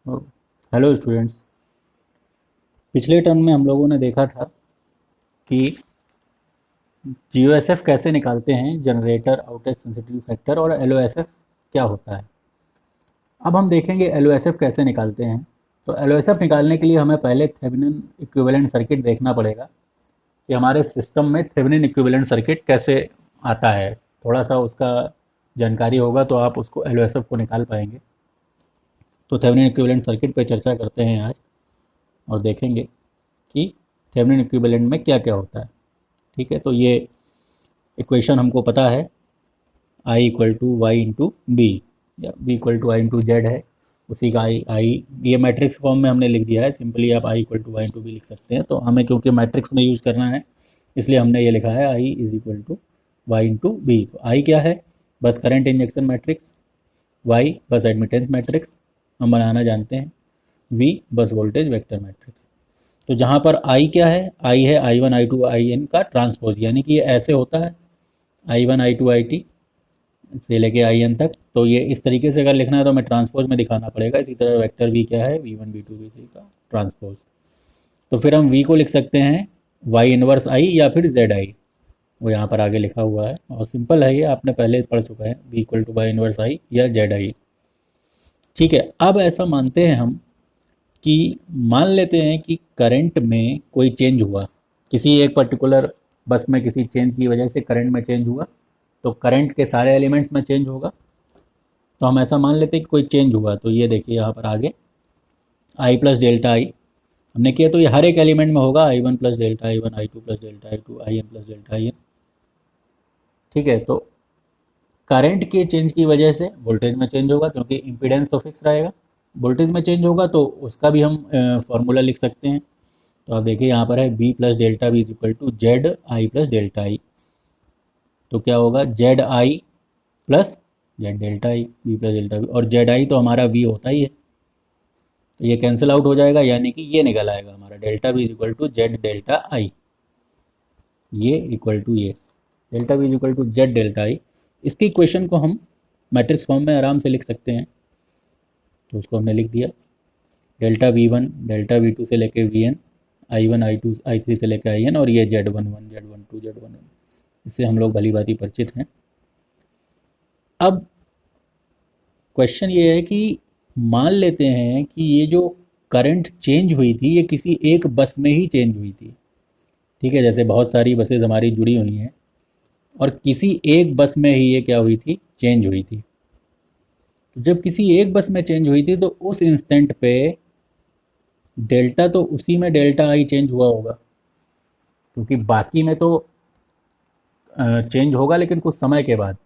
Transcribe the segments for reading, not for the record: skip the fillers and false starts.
Hello students. पिछले term में हम लोगों ने देखा था कि जीओएसएफ कैसे निकालते हैं, जनरेटर आउटेज सेंसिटिव फैक्टर, और एलओएसएफ क्या होता है। अब हम देखेंगे एलओएसएफ कैसे निकालते हैं। तो एलओएसएफ निकालने के लिए हमें पहले थेवेनिन इक्विवेलेंट सर्किट देखना पड़ेगा कि हमारे सिस्टम में थेवेनिन इक्विवेलेंट सर्किट कैसे आता है। थोड़ा सा उसका जानकारी होगा तो आप उसको एलओएसएफ को निकाल पाएंगे। तो थेवेनिन इक्विवेलेंट सर्किट पे चर्चा करते हैं आज और देखेंगे कि थेवेनिन इक्विवेलेंट में क्या क्या होता है। ठीक है, तो ये इक्वेशन हमको पता है, I equal to Y into B या B equal to I into Z है। उसी का आई ये मैट्रिक्स फॉर्म में हमने लिख दिया है। सिंपली आप I equal to Y into B लिख सकते हैं। तो हमें क्योंकि मैट्रिक्स में यूज़ करना है इसलिए हमने ये लिखा है I is equal to Y into B. तो आई क्या है? Bus current injection matrix. Y bus admittance matrix हम बनाना जानते हैं। We bus voltage vector matrix. तो जहाँ पर आई क्या है? आई है I one I two I N का ट्रांसपोज, यानी कि ये ऐसे होता है I one I two I T से लेके आई एन तक। तो ये इस तरीके से अगर लिखना है तो हमें ट्रांसपोज में दिखाना पड़ेगा। इसी तरह वेक्टर वी क्या है? V one V two V three का ट्रांसपोज। तो फिर हम वी को लिख सकते हैं वाई इनवर्स आई या फिर जेड आई। वो यहाँ पर आगे लिखा हुआ है और सिंपल है, ये आपने पहले पढ़ चुका है, V equal to Y inverse I या जेड आई। ठीक है, अब ऐसा मानते हैं हम कि मान लेते हैं कि करंट में कोई चेंज हुआ, किसी एक पर्टिकुलर बस में किसी चेंज की वजह से करंट में चेंज हुआ, तो करंट के सारे एलिमेंट्स में चेंज होगा। तो हम ऐसा मान लेते हैं कि कोई चेंज हुआ। तो ये देखिए यहाँ पर आगे आई प्लस डेल्टा आई हमने किया, तो ये हर एक एलिमेंट में होगा, I one plus delta I one, I two plus delta I two, I N plus delta I N. ठीक है, तो करंट के चेंज की वजह से वोल्टेज में चेंज होगा क्योंकि इम्पीडेंस तो फिक्स रहेगा। वोल्टेज में चेंज होगा तो उसका भी हम फार्मूला लिख सकते हैं। तो आप देखिए यहाँ पर है B plus delta B is equal to Z I plus delta I. तो क्या होगा? Z I plus Z delta I, B plus delta B, और जेड आई तो हमारा वी होता ही है। तो ये कैंसिल आउट हो जाएगा, यानी कि ये निकल आएगा हमारा delta B is equal to Z delta I. ये इक्वल टू ये delta B is equal to Z delta I. इसकी इक्वेशन को हम मैट्रिक्स फॉर्म में आराम से लिख सकते हैं। तो उसको हमने लिख दिया, delta V one delta V two से लेके V N, I one I two I three से लेके आई एन, और ये Z one one Z one two Z one one. इससे हम लोग भली भांति परिचित हैं। अब क्वेश्चन ये है कि मान लेते हैं कि ये जो करंट चेंज हुई थी ये किसी एक बस में ही चेंज हुई थी। ठीक है, जैसे बहुत सारी बसेज हमारी जुड़ी हुई हैं और किसी एक बस में ही ये क्या हुई थी? चेंज हुई थी। तो जब किसी एक बस में चेंज हुई थी तो उस इंस्टेंट पे डेल्टा तो उसी में डेल्टा आई चेंज हुआ होगा, क्योंकि बाकी में तो चेंज होगा लेकिन कुछ समय के बाद,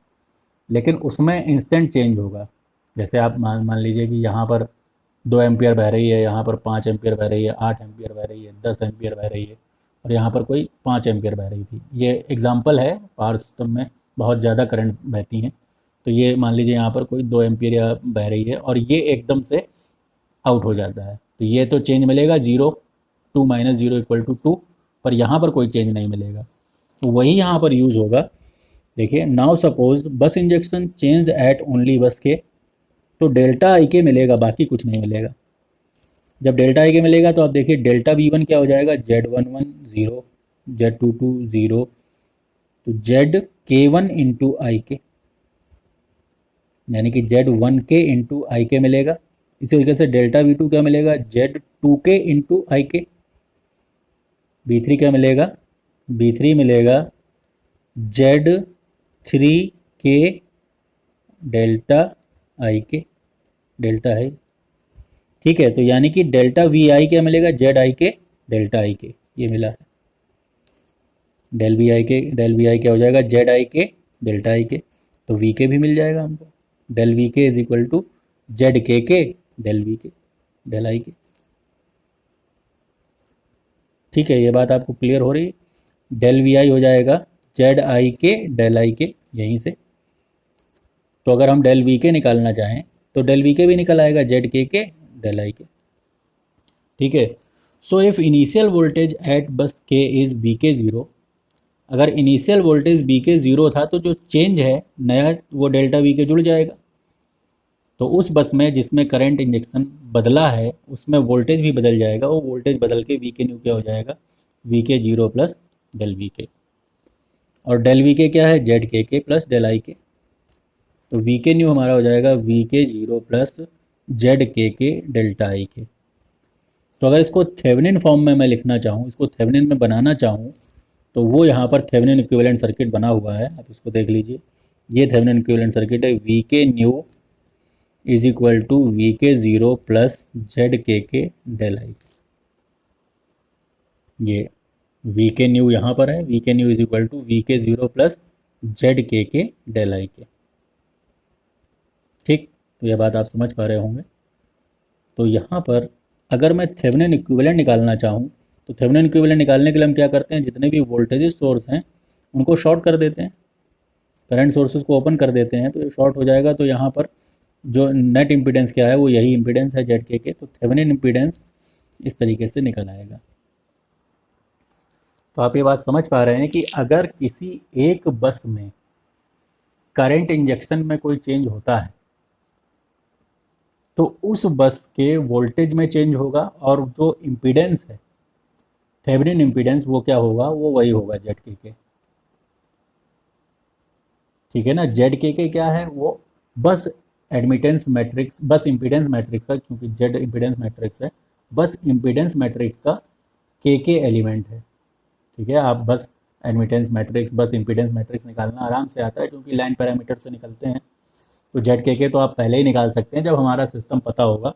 लेकिन उसमें इंस्टेंट चेंज होगा। जैसे आप मान मान लीजिए कि यहाँ पर 2 एम्पियर बह रही है, यहाँ पर 5 एम्पियर बह रही है, 8 एम्पियर बह रही है, 10 एम्पियर बह रही है, और यहाँ पर कोई 5 एम्पियर बह रही थी। ये एग्जाम्पल है, पावर सिस्टम में बहुत ज़्यादा करंट बहती हैं। तो ये मान लीजिए यहाँ पर कोई 2 एम्पियर या बह रही है और ये एकदम से आउट हो जाता है। तो ये तो चेंज मिलेगा zero, two minus zero equal to two, पर यहाँ पर कोई चेंज नहीं मिलेगा। तो वही यहाँ पर यूज़ होगा। देखिए, नाउ सपोज बस इंजेक्शन चेंज एट ओनली बस के, तो डेल्टा आई के मिलेगा, बाकी कुछ नहीं मिलेगा। जब डेल्टा आई के मिलेगा तो आप देखिए डेल्टा वी वन क्या हो जाएगा? Z one one zero, Z two two zero, तो जेड के वन इंटू आई के, यानी कि जेड वन के इंटू आई के मिलेगा। इसी तरीके से डेल्टा वी टू क्या मिलेगा? जेड टू के इंटू आई के। बी थ्री क्या मिलेगा? बी थ्री मिलेगा जेड थ्री के डेल्टा आई के, डेल्टा है। ठीक है, तो यानी कि डेल्टा वी आई क्या मिलेगा? जेड आई के डेल्टा आई के, ये मिला है। डेल वी आई के, डेल वी आई क्या हो जाएगा? जेड आई के डेल्टा आई के। तो वी के भी मिल जाएगा हमको, डेल वी के इज इक्वल टू जेड के डेल वी के डेल आई के। ठीक है, ये बात आपको क्लियर हो रही है? डेल वी आई हो जाएगा जेड आई के डेल आई के, यहीं से। तो अगर हम डेल वी के निकालना चाहें तो डेल वी के भी निकल आएगा, जेड के डेल आई के। ठीक है, so if initial voltage at बस के इज़ बी के ज़ीरो, अगर इनिशियल वोल्टेज बी के ज़ीरो था तो जो चेंज है नया वो डेल्टा वी के जुड़ जाएगा। तो उस बस में जिसमें करंट इंजेक्शन बदला है उसमें वोल्टेज भी बदल जाएगा, वो वोल्टेज बदल के वी के न्यू क्या हो जाएगा, वी के जीरो प्लस डेल वी के। और डेल वी के क्या है, जेड के प्लस डेल आई के। तो वी के न्यू हमारा हो जाएगा वी के जीरो प्लस जेड के डेल्टा आई के। तो अगर इसको थेवेनिन फॉर्म में मैं लिखना चाहूँ, इसको थेवेनिन में बनाना चाहूँ, तो वो यहाँ पर थेवेनिन इक्विवेलेंट सर्किट बना हुआ है, आप इसको देख लीजिए। ये थेवेनिन इक्विवेलेंट सर्किट है, वी के new is equal to V के ज़ीरो प्लस जेड के डेल आई। ये वी के न्यू यहाँ पर है, वी के new is equal to V के ज़ीरो प्लस जेड के डेल आई के। ठीक, तो यह बात आप समझ पा रहे होंगे। तो यहाँ पर अगर मैं थेवेनिन इक्विवेलेंट निकालना चाहूँ, तो थेवेनिन इक्विवेलेंट निकालने के लिए हम क्या करते हैं, जितने भी वोल्टेज सोर्स हैं उनको शॉर्ट कर देते हैं, करंट सोर्सेज को ओपन कर देते हैं, तो ये शॉर्ट हो जाएगा। तो यहाँ पर जो नेट इम्पीडेंस क्या है वो यही इम्पीडेंस है जेड के। तो थेवेनिन इम्पीडेंस इस तरीके से निकल आएगा। तो आप ये बात समझ पा रहे हैं कि अगर किसी एक बस में करंट इंजेक्शन में कोई चेंज होता है तो उस बस के वोल्टेज में चेंज होगा, और जो इम्पीडेंस है थेवेनिन इम्पीडेंस वो क्या होगा, वो वही होगा जेड के। ठीक है ना, जेड के क्या है, वो बस एडमिटेंस मैट्रिक्स, बस इम्पीडेंस मैट्रिक्स का, क्योंकि जेड इम्पीडेंस मैट्रिक्स है, बस इम्पीडेंस मैट्रिक्स का के एलिमेंट है। ठीक है, आप बस एडमिटेंस मैट्रिक्स, बस इम्पीडेंस मैट्रिक्स निकालना आराम से आता है, क्योंकि लाइन पैरामीटर से निकलते हैं। तो जेड के तो आप पहले ही निकाल सकते हैं, जब हमारा सिस्टम पता होगा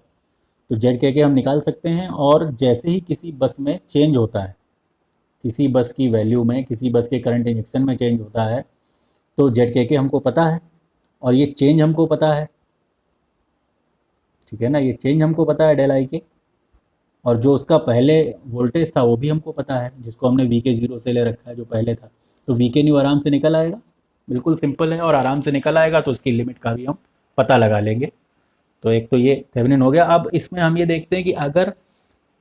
तो जेड के हम निकाल सकते हैं। और जैसे ही किसी बस में चेंज होता है, किसी बस की वैल्यू में, किसी बस के करंट इंजेक्शन में चेंज होता है, तो जेड के हमको पता है और ये चेंज हमको पता है। ठीक है ना, ये चेंज हमको पता है डेल आई के, और जो उसका पहले वोल्टेज था वो भी हमको पता है, जिसको हमने वी के ज़ीरो से ले रखा है जो पहले था। तो वी के न्यू आराम से निकल आएगा, बिल्कुल सिंपल है, और आराम से निकल आएगा तो उसकी लिमिट का भी हम पता लगा लेंगे। तो एक तो ये थेवेनिन हो गया। अब इसमें हम ये देखते हैं कि अगर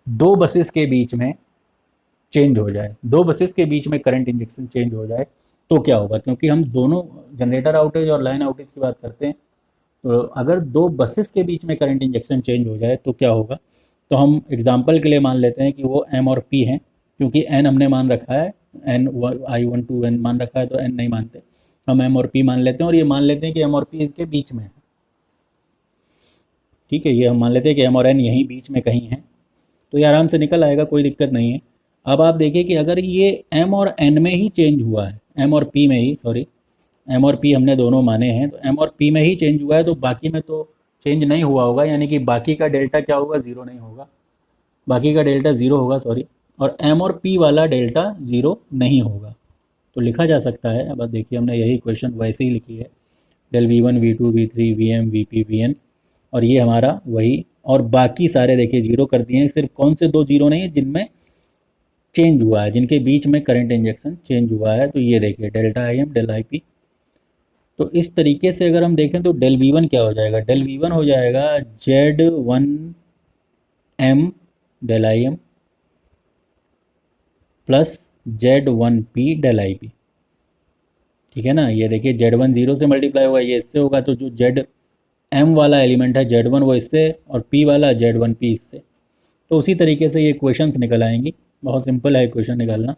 दो बसेस के बीच में चेंज हो जाए, दो बसेस के बीच में करंट इंजेक्शन चेंज हो जाए तो क्या होगा, क्योंकि हम दोनों जनरेटर आउटेज और लाइन आउटेज की बात करते हैं। तो अगर दो बसेस के बीच में करंट इंजेक्शन चेंज हो जाए तो क्या होगा, तो हम एग्जांपल के लिए मान लेते हैं कि वो एम और पी हैं, क्योंकि एन हमने मान रखा है, N I one two N मान रखा है, तो एन नहीं मानते, हम एम और पी मान लेते हैं। और ये मान लेते हैं कि एम और पी इनके बीच में है। ठीक है, ये हम मान लेते हैं कि एम और एन यहीं बीच में कहीं है, तो ये आराम से निकल आएगा, कोई दिक्कत नहीं है। अब आप देखिए कि अगर ये एम और एन में ही चेंज हुआ है, एम और पी में ही, सॉरी, एम और पी हमने दोनों माने हैं, तो एम और पी में ही चेंज हुआ है, तो बाकी में तो चेंज नहीं हुआ होगा, यानी कि बाकी का डेल्टा क्या होगा, ज़ीरो नहीं होगा, बाकी का डेल्टा ज़ीरो होगा, सॉरी, और एम और पी वाला डेल्टा ज़ीरो नहीं होगा। तो लिखा जा सकता है, अब देखिए हमने यही क्वेश्चन वैसे ही लिखी है, del V one V two V three V M V P V N, और ये हमारा वही, और बाकी सारे देखिए जीरो कर दिए हैं, सिर्फ कौन से दो जीरो नहीं है जिनमें चेंज हुआ है, जिनके बीच में करंट इंजेक्शन चेंज हुआ है, तो ये देखिए delta I M del I P. तो इस तरीके से अगर हम देखें तो डेल वी वन क्या हो जाएगा, डेल वी वन हो जाएगा Z one M del I M plus Z one P del I P. ठीक है ना, ये देखिए जेड वन ज़ीरो से मल्टीप्लाई होगा, ये इससे होगा, तो जो जेड एम वाला एलिमेंट है जेड वन वो इससे, और पी वाला जेड वन पी इससे। तो उसी तरीके से ये क्वेश्चंस निकल आएंगी, बहुत सिंपल है क्वेश्चन निकालना।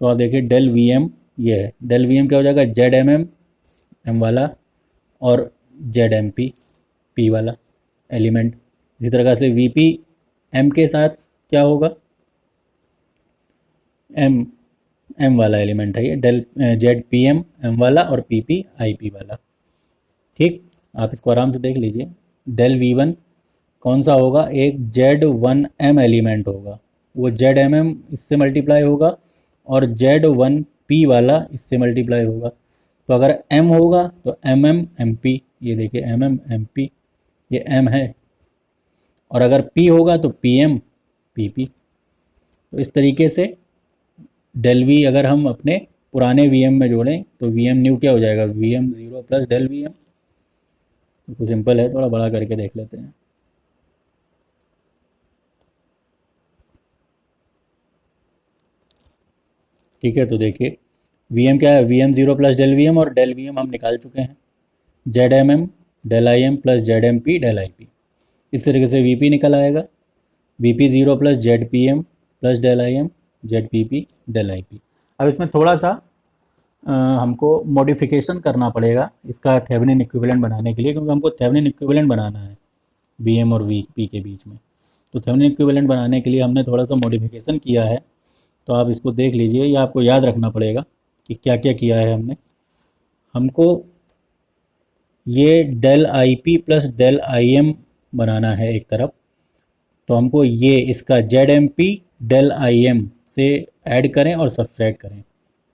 तो आप देखिए डेल वी एम ये है, डेल वी एम क्या हो जाएगा, जेड एम एम एम वाला और जेड एम पी पी वाला एलिमेंट। इसी तरह से वी पी एम के साथ क्या होगा, एम एम वाला एलिमेंट है ये, del Z P M M वाला और पी पी आई पी वाला। ठीक, आप इसको आराम से देख लीजिए। डेल वी वन कौन सा होगा, एक जेड वन एम एलिमेंट होगा, वो जेड एम एम इससे मल्टीप्लाई होगा, और जेड वन पी वाला इससे मल्टीप्लाई होगा। तो अगर एम होगा तो एम एम एम पी, ये देखिए एम एम एम पी, ये एम है, और अगर पी होगा तो पी एम पी पी। तो इस तरीके से डेल वी अगर हम अपने पुराने वी एम में जोड़ें तो वी एम न्यू क्या हो जाएगा, V M zero plus del V M. तो सिंपल है, थोड़ा बड़ा करके देख लेते हैं। ठीक है, तो देखिए वी एम क्या है, V M zero plus del V M, और डेल वी एम हम निकाल चुके हैं, Z M M del I M plus Z M P del I P. इस तरीके से वी पी निकल आएगा, V P zero plus Z P M plus del I M Z P P del I P. अब इसमें थोड़ा सा हमको मॉडिफिकेशन करना पड़ेगा इसका थेवेनिन इक्विवेलेंट बनाने के लिए, क्योंकि हमको थेवेनिन इक्विवेलेंट बनाना है बी एम और वी पी के बीच में। तो थेवेनिन इक्विवेलेंट बनाने के लिए हमने थोड़ा सा मॉडिफिकेशन किया है, तो आप इसको देख लीजिए, या आपको याद रखना पड़ेगा कि क्या क्या किया है हमने। हमको ये del I P plus del I M बनाना है एक तरफ, तो हमको ये इसका Z M P del I M से ऐड करें और सब्सट्रैक्ट करें।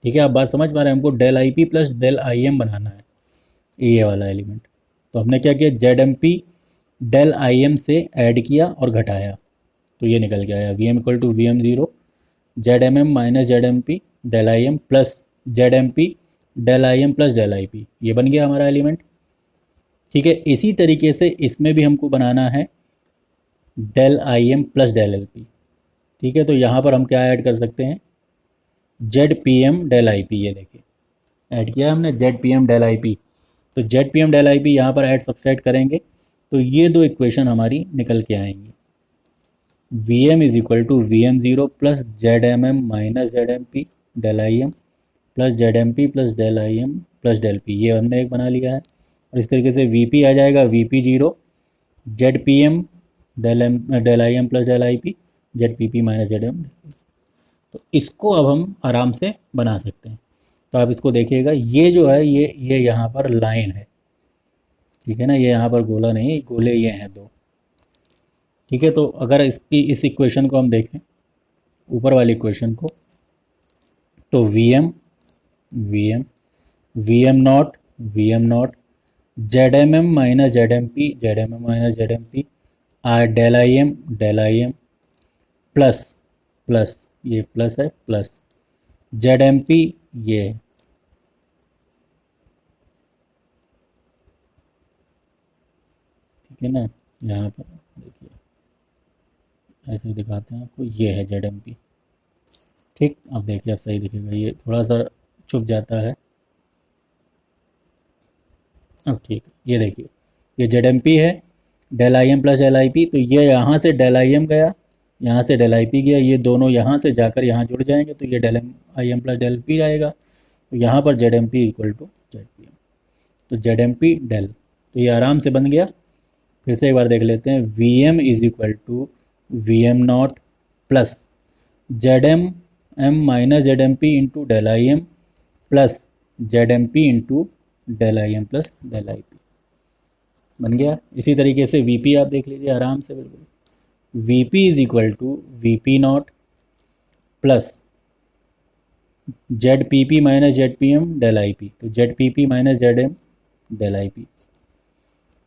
ठीक है, आप बात समझ पा रहे हैं, हमको del I P plus del I M बनाना है ये वाला एलिमेंट। तो हमने क्या किया, Z M P del I M से ऐड किया और घटाया, तो ये निकल के आया V M equal to V M zero Z M M minus Z M P del I M plus Z M P del I M plus del I P. ये बन गया हमारा एलिमेंट। ठीक है, इसी तरीके से इसमें भी हमको बनाना है del I M plus del L P. ठीक है, तो यहाँ पर हम क्या ऐड कर सकते हैं, Z P M del I P. ये देखिए ऐड किया हमने Z P M del I P, तो Z P M del I P यहाँ पर ऐड सब्सट्रैक्ट करेंगे तो ये दो इक्वेशन हमारी निकल के आएंगी। V M is equal to V M zero plus Z M M minus Z M P del I M plus Z M P plus del I M plus del P, ये हमने एक बना लिया है। और इस तरीके से वी पी आ जाएगा V P zero Z P M del I M plus del I P Z P P minus Z M. तो इसको अब हम आराम से बना सकते हैं। तो आप इसको देखिएगा, ये जो है ये यहाँ पर लाइन है, ठीक है ना, ये यहाँ पर गोला नहीं, गोले ये हैं दो। ठीक है, तो अगर इसकी इस इक्वेशन को हम देखें, ऊपर वाली इक्वेशन को, तो V M V M naught Z M M minus Z M M minus Z M P R del I M plus ये प्लस है प्लस जेड एम पी ये है। ठीक है ना, यहाँ पर देखिए ऐसे दिखाते हैं आपको, ये है जेड एम पी। ठीक, अब देखिए, अब सही दिखेगा, ये थोड़ा सा छुप जाता है। अब ठीक, ये देखिए ये जेड एम पी है, del I M plus del I P, तो ये यहाँ से डेल आई एम गया, यहाँ से डेल आई पी गया, ये दोनों यहाँ से जाकर यहाँ जुड़ जाएंगे, तो ये del M I M plus del P आएगा। तो यहाँ पर Z M P equal to Z P M, तो जेड एम पी डेल, तो ये आराम से बन गया। फिर से एक बार देख लेते हैं, V M is equal to V M naught plus Z M M minus Z M P into del I M plus Z M P into del I M plus del I P बन गया। इसी तरीके से V P आप देख लीजिए आराम से, बिल्कुल V P is equal to V P not plus Z P P minus Z P M del I P, तो Z P P minus Z M del I P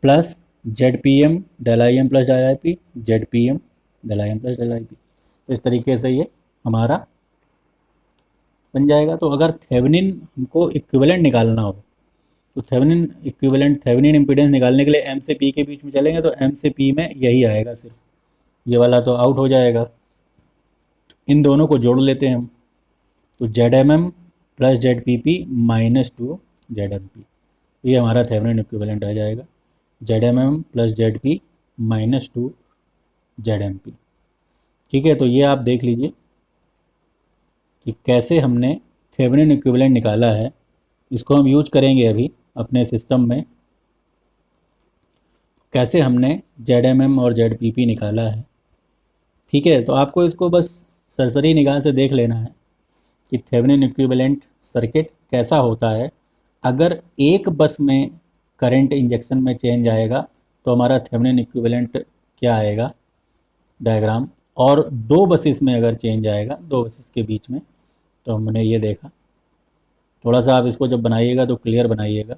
plus Z P M del I M plus del I P Z P M del I M plus del I P. तो इस तरीके से ये हमारा बन जाएगा। तो अगर थेवेनिन हमको इक्विवेलेंट निकालना हो, तो थेवेनिन इक्विवेलेंट थेवेनिन इम्पीडेंस निकालने के लिए एम से पी के बीच में चलेंगे, तो एम से पी में यही आएगा, सिर्फ ये वाला तो आउट हो जाएगा। इन दोनों को जोड़ लेते हैं हम, तो Z M M plus Z P P minus two Z M P, ये हमारा थेवेनिन इक्विवेलेंट आ जाएगा, Z M M plus Z P minus two Z M P. ठीक है, तो ये आप देख लीजिए कि कैसे हमने थेवेनिन इक्विवेलेंट निकाला है। इसको हम यूज करेंगे अभी अपने सिस्टम में, कैसे हमने जेड एम एम और जेड पी पी निकाला है। ठीक है, तो आपको इसको बस सरसरी निगाह से देख लेना है कि थेवेनिन इक्विवेलेंट सर्किट कैसा होता है। अगर एक बस में करंट इंजेक्शन में चेंज आएगा तो हमारा थेवेनिन इक्विवेलेंट क्या आएगा डायग्राम, और दो बसेस में अगर चेंज आएगा, दो बसेस के बीच में, तो हमने ये देखा। थोड़ा सा आप इसको जब बनाइएगा तो क्लियर बनाइएगा,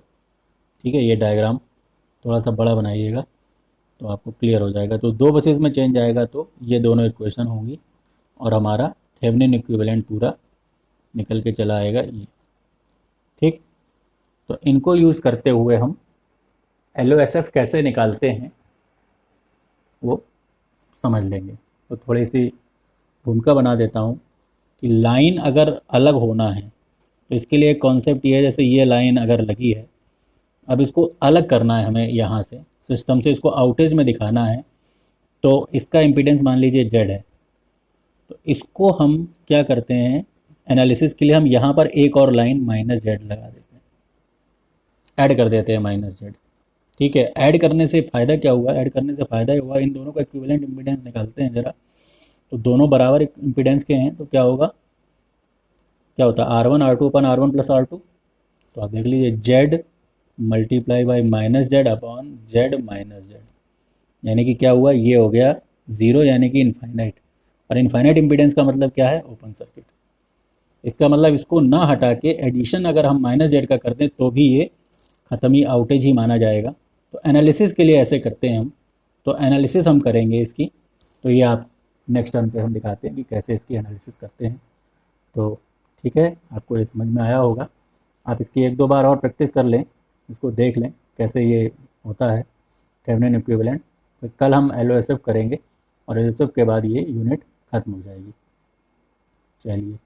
ठीक है, ये डायग्राम थोड़ा सा बड़ा बनाइएगा तो आपको क्लियर हो जाएगा। तो दो बसेस में चेंज आएगा तो ये दोनों इक्वेशन होंगी और हमारा थेवेनिन इक्विवेलेंट पूरा निकल के चला आएगा ये। ठीक, तो इनको यूज़ करते हुए हम LOSF कैसे निकालते हैं वो समझ लेंगे। तो थोड़ी सी भूमिका बना देता हूँ कि लाइन अगर अलग होना है तो इसके लिए एक कॉन्सेप्ट ये है, जैसे ये लाइन अगर लगी है अब इसको अलग करना है हमें यहाँ से, सिस्टम से इसको आउटेज में दिखाना है। तो इसका इम्पीडेंस मान लीजिए जेड है, तो इसको हम क्या करते हैं, एनालिसिस के लिए हम यहाँ पर एक और लाइन माइनस जेड लगा देते हैं, ऐड कर देते हैं माइनस जेड। ठीक है, ऐड करने से फ़ायदा क्या हुआ, ऐड करने से फ़ायदा ये हुआ, इन दोनों का इक्विवेलेंट इम्पीडेंस निकालते हैं ज़रा। तो दोनों बराबर इम्पीडेंस के हैं, तो क्या होगा, क्या होता है, R1 R2 अपन R1 प्लस R2। तो आप देख लीजिए Z multiply by minus Z upon Z minus Z, यानी कि क्या हुआ, ये हो गया ज़ीरो, यानी कि इनफाइनाइट। और इनफाइनाइट इम्पीडेंस का मतलब क्या है, ओपन सर्किट। इसका मतलब इसको ना हटा के एडिशन अगर हम माइनस जेड का कर दें तो भी ये ख़त्म ही, आउटेज ही माना जाएगा। तो एनालिसिस के लिए ऐसे करते हैं हम। तो एनालिसिस हम करेंगे इसकी, तो ये आप नेक्स्ट टर्म पे हम दिखाते हैं कि कैसे इसकी एनालिसिस करते हैं। तो ठीक है, आपको ये समझ में आया होगा। आप इसकी एक दो बार और प्रैक्टिस कर लें, इसको देख लें कैसे ये होता है थेवेनिन इक्विवेलेंट। तो कल हम LOSF करेंगे और LOSF के बाद ये यूनिट ख़त्म हो जाएगी। चलिए।